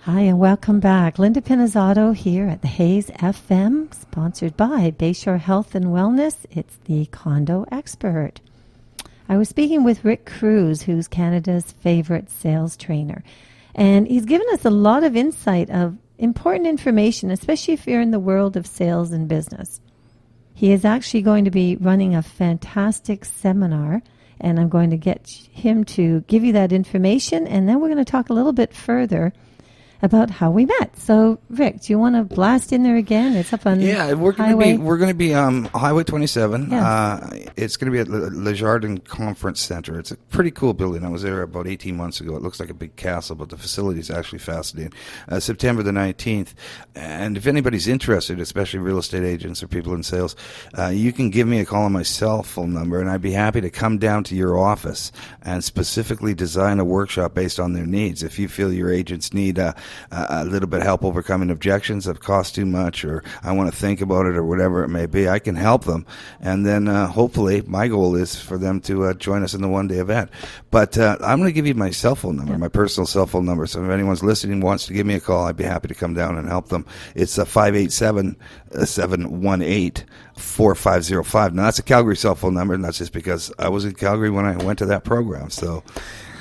Hi, and welcome back. Linda Pinizzotto here at the Hayes FM, sponsored by Bayshore Health and Wellness. It's the condo expert. I was speaking with Rick Cruse, who's Canada's favorite sales trainer. And he's given us a lot of insight of important information, especially if you're in the world of sales and business. He is actually going to be running a fantastic seminar, and I'm going to get him to give you that information, and then we're going to talk a little bit further about how we met. So, Rick, do you want to blast in there again? It's up on we're going to be Highway 27. Yes. It's going to be at Le Jardin Conference Center. It's a pretty cool building. I was there about 18 months ago. It looks like a big castle, but the facility is actually fascinating. September the 19th. And if anybody's interested, especially real estate agents or people in sales, you can give me a call on my cell phone number, and I'd be happy to come down to your office and specifically design a workshop based on their needs. If you feel your agents need a little bit of help overcoming objections that cost too much, or I want to think about it, or whatever it may be, I can help them. And then hopefully my goal is for them to join us in the one-day event. But I'm going to give you my cell phone number, my personal cell phone number. So if anyone's listening and wants to give me a call, I'd be happy to come down and help them. It's 587-718-4505. Now, that's a Calgary cell phone number, and that's just because I was in Calgary when I went to that program. So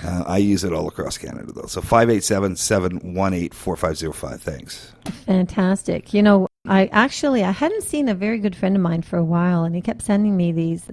I use it all across Canada, though. So 587-718-4505. Thanks. Fantastic. You know, I hadn't seen a very good friend of mine for a while, and he kept sending me these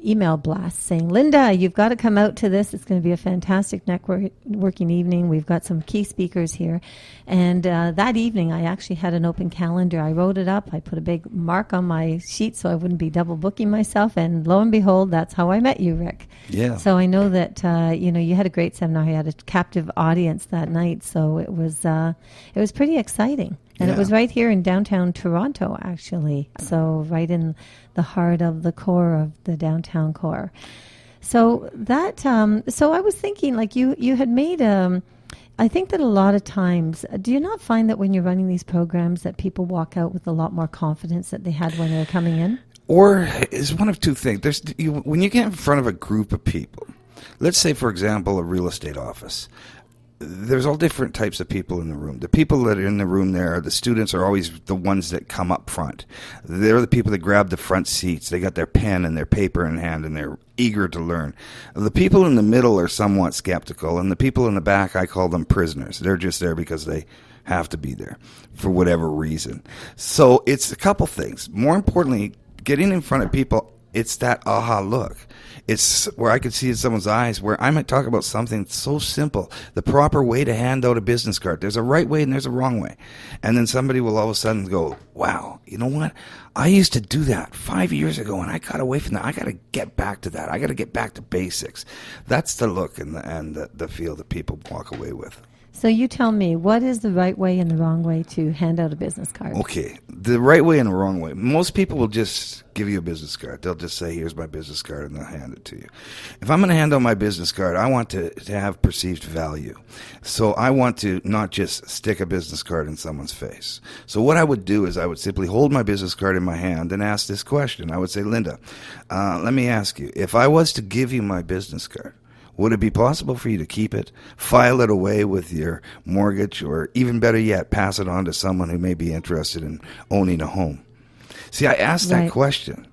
email blasts saying, Linda, you've got to come out to this. It's going to be a fantastic networking evening. We've got some key speakers here. And that evening, I actually had an open calendar. I wrote it up. I put a big mark on my sheet so I wouldn't be double booking myself. And lo and behold, that's how I met you, Rick. Yeah. So I know that, you had a great seminar. You had a captive audience that night. So it was pretty exciting. And it was right here in downtown Toronto, actually. So right in the heart of the core of the downtown core. So that, so I was thinking, like you had made, I think that a lot of times, do you not find that when you're running these programs that people walk out with a lot more confidence that they had when they were coming in? Or it's one of two things. When you get in front of a group of people, let's say, for example, a real estate office, there's all different types of people in the room. The people that are in the room there, the students are always the ones that come up front. They're the people that grab the front seats. They got their pen and their paper in hand, and they're eager to learn. The people in the middle are somewhat skeptical, and the people in the back, I call them prisoners. They're just there because they have to be there for whatever reason. So it's a couple things. More importantly, getting in front of people, it's that aha look. It's where I could see in someone's eyes where I might talk about something so simple, the proper way to hand out a business card. There's a right way and there's a wrong way. And then somebody will all of a sudden go, wow, you know what? I used to do that 5 years ago and I got away from that. I got to get back to that. I got to get back to basics. That's the look and the feel that people walk away with. So you tell me, what is the right way and the wrong way to hand out a business card? Okay, the right way and the wrong way. Most people will just give you a business card. They'll just say, here's my business card, and they'll hand it to you. If I'm going to hand out my business card, I want to have perceived value. So I want to not just stick a business card in someone's face. So what I would do is I would simply hold my business card in my hand and ask this question. I would say, Linda, let me ask you, if I was to give you my business card, would it be possible for you to keep it, file it away with your mortgage, or even better yet, pass it on to someone who may be interested in owning a home? See, I asked that question,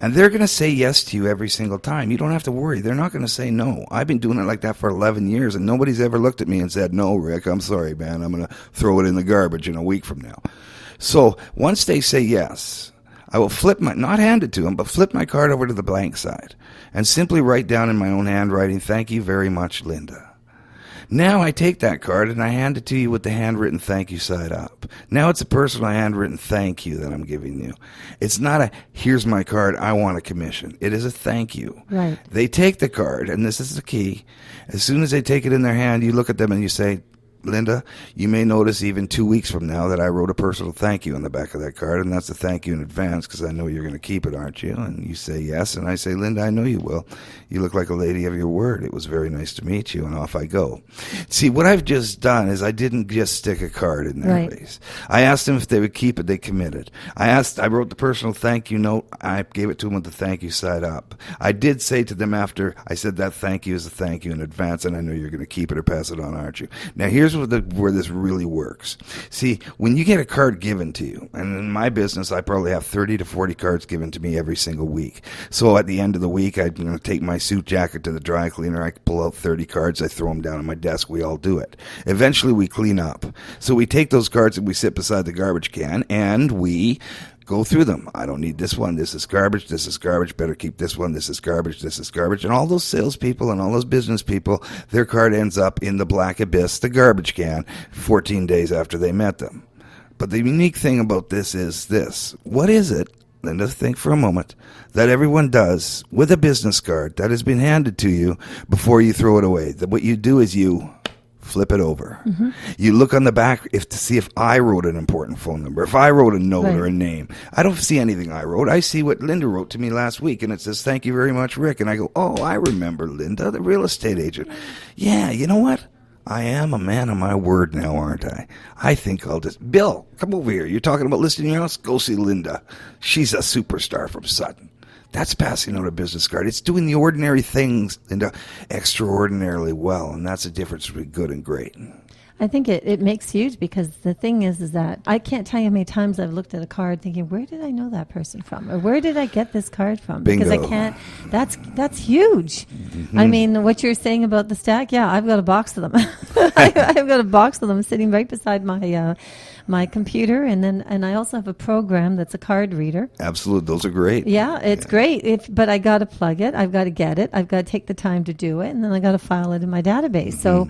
and they're going to say yes to you every single time. You don't have to worry. They're not going to say no. I've been doing it like that for 11 years, and nobody's ever looked at me and said, no, Rick, I'm sorry, man. I'm going to throw it in the garbage in a week from now. So once they say yes, I will not hand it to them, but flip my card over to the blank side and simply write down in my own handwriting, thank you very much, Linda. Now I take that card and I hand it to you with the handwritten thank you side up. Now it's a personal handwritten thank you that I'm giving you. It's not a, here's my card, I want a commission. It is a thank you. Right. They take the card, and this is the key. As soon as they take it in their hand, you look at them and you say, Linda, you may notice even 2 weeks from now that I wrote a personal thank you on the back of that card, and that's a thank you in advance because I know you're going to keep it, aren't you? And you say yes, and I say, Linda, I know you will. You look like a lady of your word. It was very nice to meet you, and off I go. See, what I've just done is I didn't just stick a card in their face. I asked them if they would keep it. They committed. I wrote the personal thank you note. I gave it to them with the thank you side up. I did say to them after I said that thank you is a thank you in advance, and I know you're going to keep it or pass it on, aren't you? Now, here's here's where this really works. See, when you get a card given to you, and in my business, I probably have 30 to 40 cards given to me every single week. So at the end of the week, I'm going to take my suit jacket to the dry cleaner. I pull out 30 cards. I throw them down on my desk. We all do it. Eventually, we clean up. So we take those cards and we sit beside the garbage can, and we go through them. I don't need this one. This is garbage. This is garbage. Better keep this one. This is garbage. This is garbage. And all those salespeople and all those business people, their card ends up in the black abyss, the garbage can, 14 days after they met them. But the unique thing about this is this. What is it, Linda, think for a moment, that everyone does with a business card that has been handed to you before you throw it away? That what you do is you flip it over. Mm-hmm. You look on the back to see if I wrote an important phone number, if I wrote a note or a name. I don't see anything I wrote. I see what Linda wrote to me last week, and it says, "Thank you very much, Rick." And I go, "Oh, I remember Linda, the real estate agent. Yeah, you know what? I am a man of my word now, aren't I? I think I'll just... Bill, come over here. You're talking about listing your house? Go see Linda. She's a superstar from Sutton." That's passing out a business card. It's doing the ordinary things extraordinarily well, and that's the difference between good and great. I think it makes huge, because the thing is that I can't tell you how many times I've looked at a card thinking, where did I know that person from? Or where did I get this card from? Bingo. Because I can't, that's huge. Mm-hmm. I mean, what you're saying about the stack, yeah, I've got a box of them. I've got a box of them sitting right beside my computer, and I also have a program that's a card reader. Absolutely, those are great. Yeah, it's great. But I got to plug it. I've got to get it. I've got to take the time to do it, and then I got to file it in my database. Mm-hmm.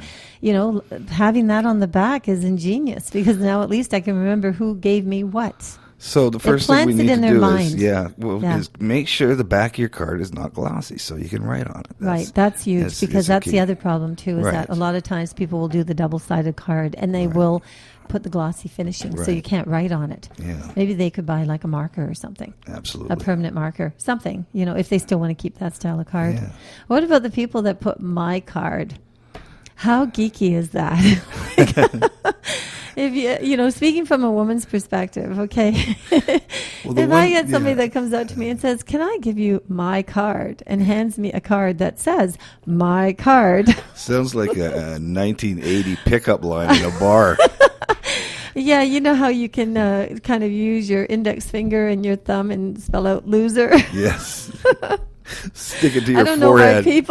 So, having that on the back is ingenious, because now at least I can remember who gave me what. So the first thing we need to do mind. is make sure the back of your card is not glossy, so you can write on it. That's huge, because that's the other problem too, is that a lot of times people will do the double-sided card, and they will put the glossy finishing, so you can't write on it. Yeah. Maybe they could buy like a marker or something. Absolutely. A permanent marker, something, if they still want to keep that style of card. Yeah. What about the people that put my card? How geeky is that? If you, speaking from a woman's perspective, okay. If I get somebody that comes up to me and says, "Can I give you my card?" and hands me a card that says "my card," sounds like a 1980 pickup line in a bar. Yeah, you know how you can kind of use your index finger and your thumb and spell out "loser." Yes. Stick it to your forehead.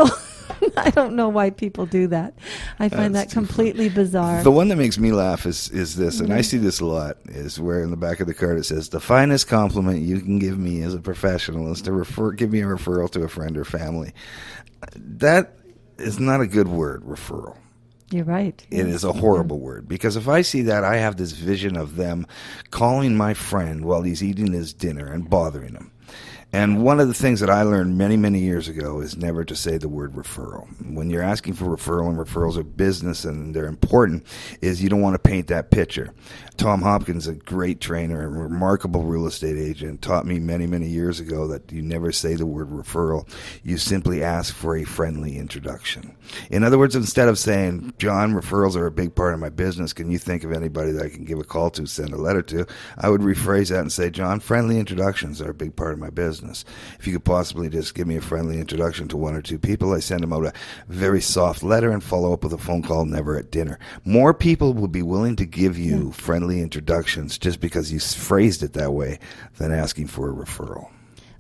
I don't know why people do that. I find that completely bizarre. The one that makes me laugh is this, and I see this a lot, is where in the back of the card it says, "The finest compliment you can give me as a professional is to give me a referral to a friend or family." That is not a good word, referral. You're right. It is a horrible word, because if I see that, I have this vision of them calling my friend while he's eating his dinner and bothering him. And one of the things that I learned many, many years ago is never to say the word referral. When you're asking for referral, and referrals are business and they're important, is you don't want to paint that picture. Tom Hopkins, a great trainer and remarkable real estate agent, taught me many, many years ago that you never say the word referral. You simply ask for a friendly introduction. In other words, instead of saying, "John, referrals are a big part of my business. Can you think of anybody that I can give a call to, send a letter to?" I would rephrase that and say, "John, friendly introductions are a big part of my business. If you could possibly just give me a friendly introduction to one or two people, I send them out a very soft letter and follow up with a phone call, never at dinner." More people would be willing to give you friendly introductions just because you phrased it that way than asking for a referral.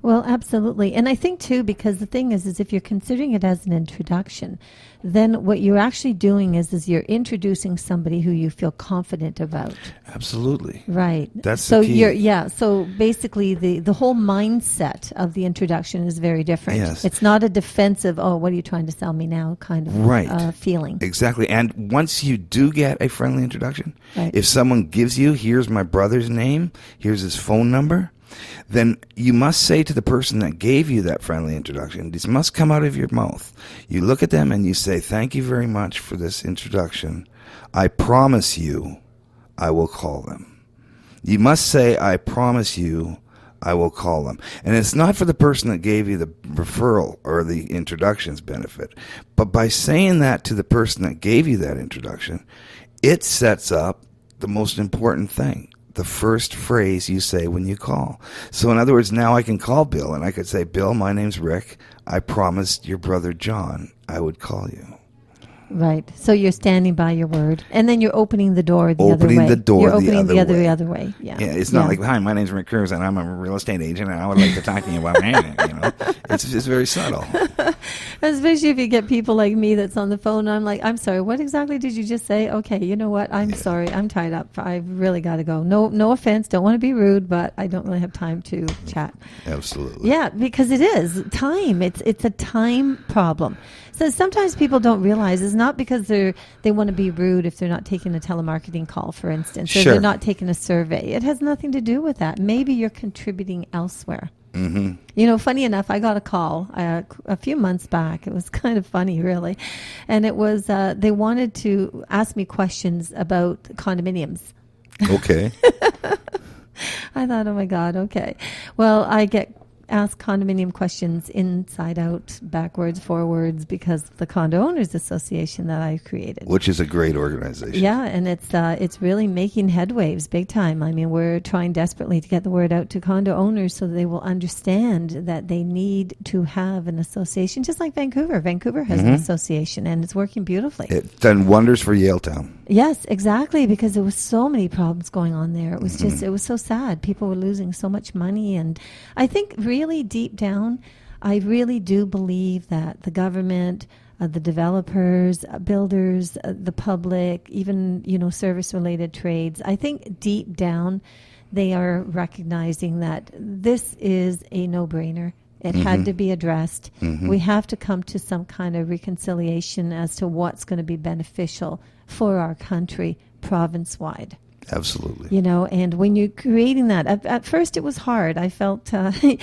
Well, absolutely. And I think, too, because the thing is if you're considering it as an introduction, then what you're actually doing is you're introducing somebody who you feel confident about. Absolutely. Right. That's the key. So basically the whole mindset of the introduction is very different. Yes. It's not a defensive, "Oh, what are you trying to sell me now?" kind of feeling. Exactly. And once you do get a friendly introduction, if someone gives you, "Here's my brother's name, here's his phone number," then you must say to the person that gave you that friendly introduction, this must come out of your mouth. You look at them and you say, "Thank you very much for this introduction. I promise you I will call them." You must say, "I promise you I will call them." And it's not for the person that gave you the referral or the introduction's benefit, but by saying that to the person that gave you that introduction, it sets up the most important thing. The first phrase you say when you call. So in other words, now I can call Bill and I could say, "Bill, my name's Rick. I promised your brother John I would call you." Right. So you're standing by your word, and then you're opening the door the other way. Opening the door You're the opening other way. the other way. Yeah. Yeah, it's not like, hi, my name's Rick Cruse, and I'm a real estate agent, and I would like to talk to you about It's very subtle. Especially if you get people like me that's on the phone, and I'm like, I'm sorry, what exactly did you just say? Okay, you know what? I'm sorry. I'm tied up. I've really got to go. No offense. Don't want to be rude, but I don't really have time to chat. Absolutely. Yeah, because it is time. It's a time problem. So sometimes people don't realize it's not because they want to be rude if they're not taking a telemarketing call, for instance, or Sure. they're not taking a survey. It has nothing to do with that. Maybe you're contributing elsewhere. Mm-hmm. Funny enough, I got a call a few months back. It was kind of funny, really. And it was they wanted to ask me questions about condominiums. Okay. I thought, oh my God, okay. Well, I get asked condominium questions inside out, backwards, forwards, because of the Condo Owners Association that I created. Which is a great organization. Yeah, and it's really making headwaves big time. I mean, we're trying desperately to get the word out to condo owners so they will understand that they need to have an association, just like Vancouver. Vancouver has an association, and it's working beautifully. It's done wonders for Yaletown. Yes, exactly, because there was so many problems going on there. It was just, it was so sad. People were losing so much money. And I think really deep down, I really do believe that the government, the developers, builders, the public, even, service-related trades, I think deep down, they are recognizing that this is a no-brainer. It had to be addressed. We have to come to some kind of reconciliation as to what's going to be beneficial for our country province-wide. Absolutely. And when you're creating that, at first it was hard. I felt, we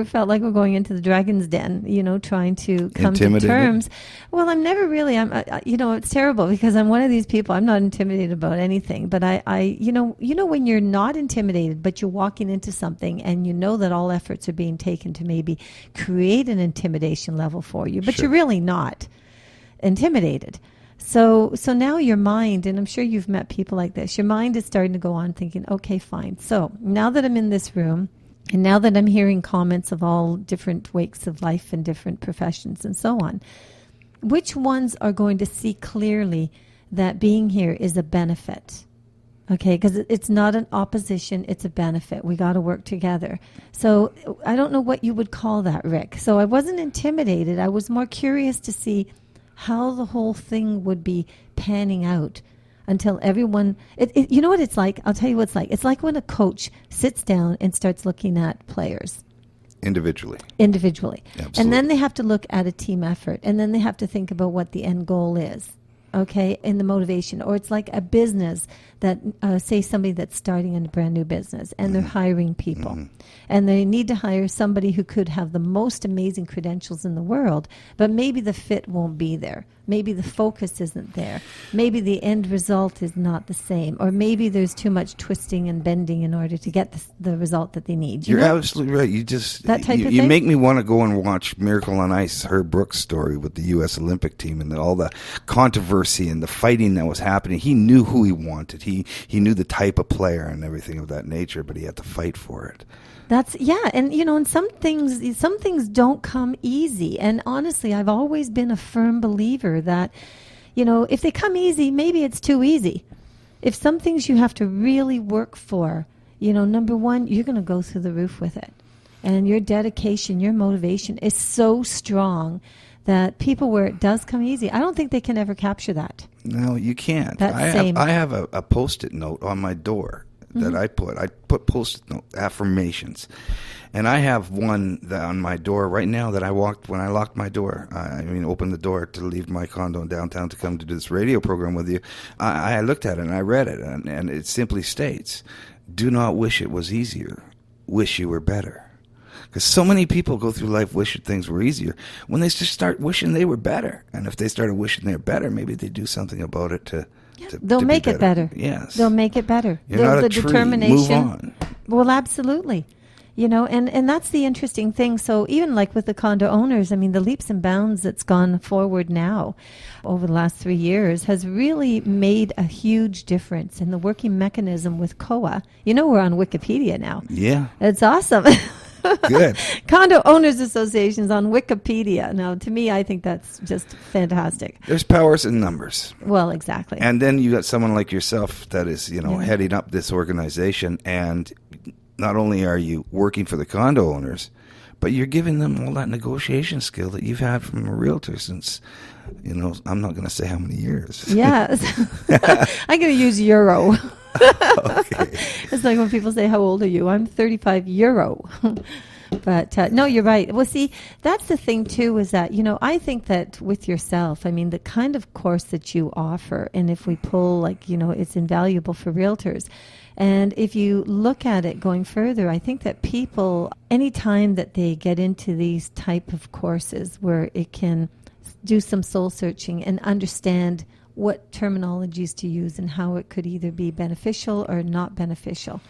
felt like we're going into the dragon's den, trying to come to terms. Well, I'm never really, it's terrible because I'm one of these people, I'm not intimidated about anything, but when you're not intimidated, but you're walking into something and you know that all efforts are being taken to maybe create an intimidation level for you, but you're really not intimidated. So now your mind, and I'm sure you've met people like this, your mind is starting to go on thinking, okay, fine. So now that I'm in this room, and now that I'm hearing comments of all different wakes of life and different professions and so on, which ones are going to see clearly that being here is a benefit? Okay, because it's not an opposition, it's a benefit. We got to work together. So I don't know what you would call that, Rick. So I wasn't intimidated. I was more curious to see how the whole thing would be panning out until everyone, you know what it's like? I'll tell you what it's like. It's like when a coach sits down and starts looking at players. Individually. Absolutely. And then they have to look at a team effort, and then they have to think about what the end goal is. Okay, in the motivation. Or it's like a business that, say somebody that's starting a brand new business and they're hiring people. And they need to hire somebody who could have the most amazing credentials in the world, but maybe the fit won't be there. Maybe the focus isn't there. Maybe the end result is not the same. Or maybe there's too much twisting and bending in order to get the result that they need. You're absolutely right. You just that type of thing? You make me want to go and watch Miracle on Ice, Herb Brooks' story with the U.S. Olympic team and all the controversy and the fighting that was happening. He knew who he wanted. He knew the type of player and everything of that nature, but he had to fight for it. And some things don't come easy. And honestly, I've always been a firm believer that, if they come easy, maybe it's too easy. If some things you have to really work for, number one, you're going to go through the roof with it. And your dedication, your motivation is so strong that people where it does come easy, I don't think they can ever capture that. No, you can't. I have a Post-it note on my door that I put Post-it note affirmations, and I have one on my door right now that when I locked my door, opened the door to leave my condo in downtown to come to do this radio program with you. I looked at it and I read it, and it simply states, "Do not wish it was easier. Wish you were better." Because so many people go through life wishing things were easier when they just start wishing they were better. And if they started wishing they were better, maybe they do something about it they'll make it better. Yes. They'll make it better. You're not a tree. Determination. Move on. Well, absolutely. And that's the interesting thing. So even like with the condo owners, the leaps and bounds that's gone forward now over the last 3 years has really made a huge difference in the working mechanism with COA. We're on Wikipedia now. Yeah. It's awesome. Good. Condo Owners Associations on Wikipedia. Now, to me, I think that's just fantastic. There's powers in numbers. Well, exactly. And then you got someone like yourself that is, Yeah. heading up this organization, and not only are you working for the condo owners, but you're giving them all that negotiation skill that you've had from a realtor since, I'm not going to say how many years. Yes. I'm going to use euro. Okay. It's like when people say, how old are you? I'm 35 euro. But no, you're right. Well, see, that's the thing, too, is that, I think that with yourself, I mean, the kind of course that you offer, and if we pull, it's invaluable for realtors. And if you look at it going further, I think that people, anytime that they get into these type of courses where it can do some soul searching and understand what terminologies to use and how it could either be beneficial or not beneficial.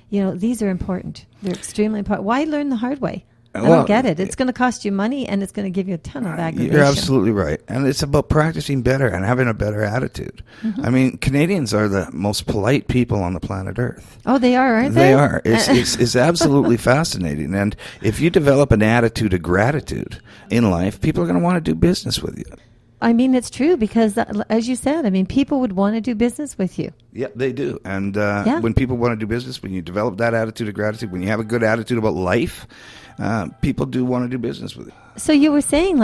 These are important. They're extremely important. Why learn the hard way? I don't get it. It's going to cost you money, and it's going to give you a ton of aggravation. You're absolutely right. And it's about practicing better and having a better attitude. Mm-hmm. I mean, Canadians are the most polite people on the planet Earth. Oh, they are, aren't they? They are. It's absolutely fascinating. And if you develop an attitude of gratitude in life, people are going to want to do business with you. I mean, it's true because, as you said, people would want to do business with you. Yeah, they do. And when people want to do business, when you develop that attitude of gratitude, when you have a good attitude about life, people do want to do business with you. So you were saying,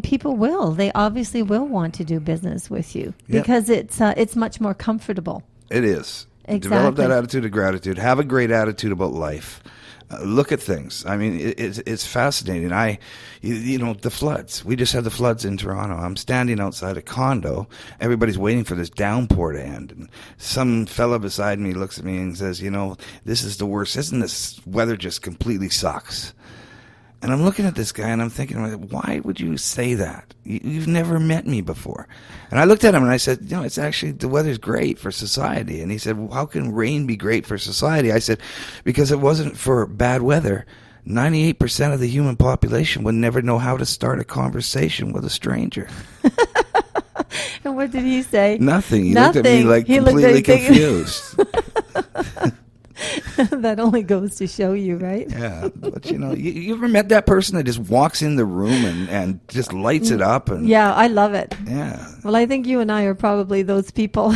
people will. They obviously will want to do business with you because it's much more comfortable. It is. Exactly. Develop that attitude of gratitude. Have a great attitude about life. Look at things. I mean, it's fascinating. The floods. We just had the floods in Toronto. I'm standing outside a condo. Everybody's waiting for this downpour to end. And some fella beside me looks at me and says, this is the worst. Isn't this weather just completely sucks? And I'm looking at this guy and I'm thinking, why would you say that? You've never met me before. And I looked at him and I said, it's actually, the weather's great for society. And he said, well, how can rain be great for society? I said, because it wasn't for bad weather, 98% of the human population would never know how to start a conversation with a stranger. And what did he say? Nothing. He looked at me completely confused. That only goes to show you, right? Yeah, but you ever met that person that just walks in the room and just lights it up? And yeah, I love it. Yeah. Well, I think you and I are probably those people.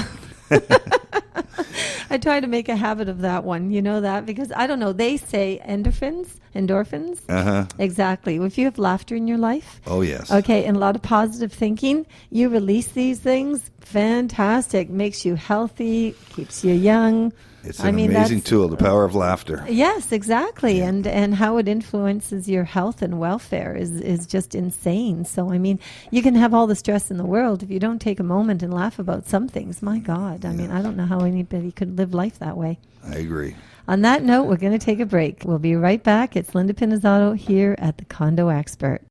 I try to make a habit of that one, that, because I don't know, they say endorphins. Uh-huh. Exactly. If you have laughter in your life. Oh, yes. Okay, and a lot of positive thinking, you release these things, fantastic, makes you healthy, keeps you young. It's an amazing tool, the power of laughter. Yes, exactly. Yeah. And how it influences your health and welfare is just insane. So, you can have all the stress in the world if you don't take a moment and laugh about some things. My God. I don't know how anybody could live life that way. I agree. On that note, we're going to take a break. We'll be right back. It's Linda Pinizzotto here at the Condo Expert.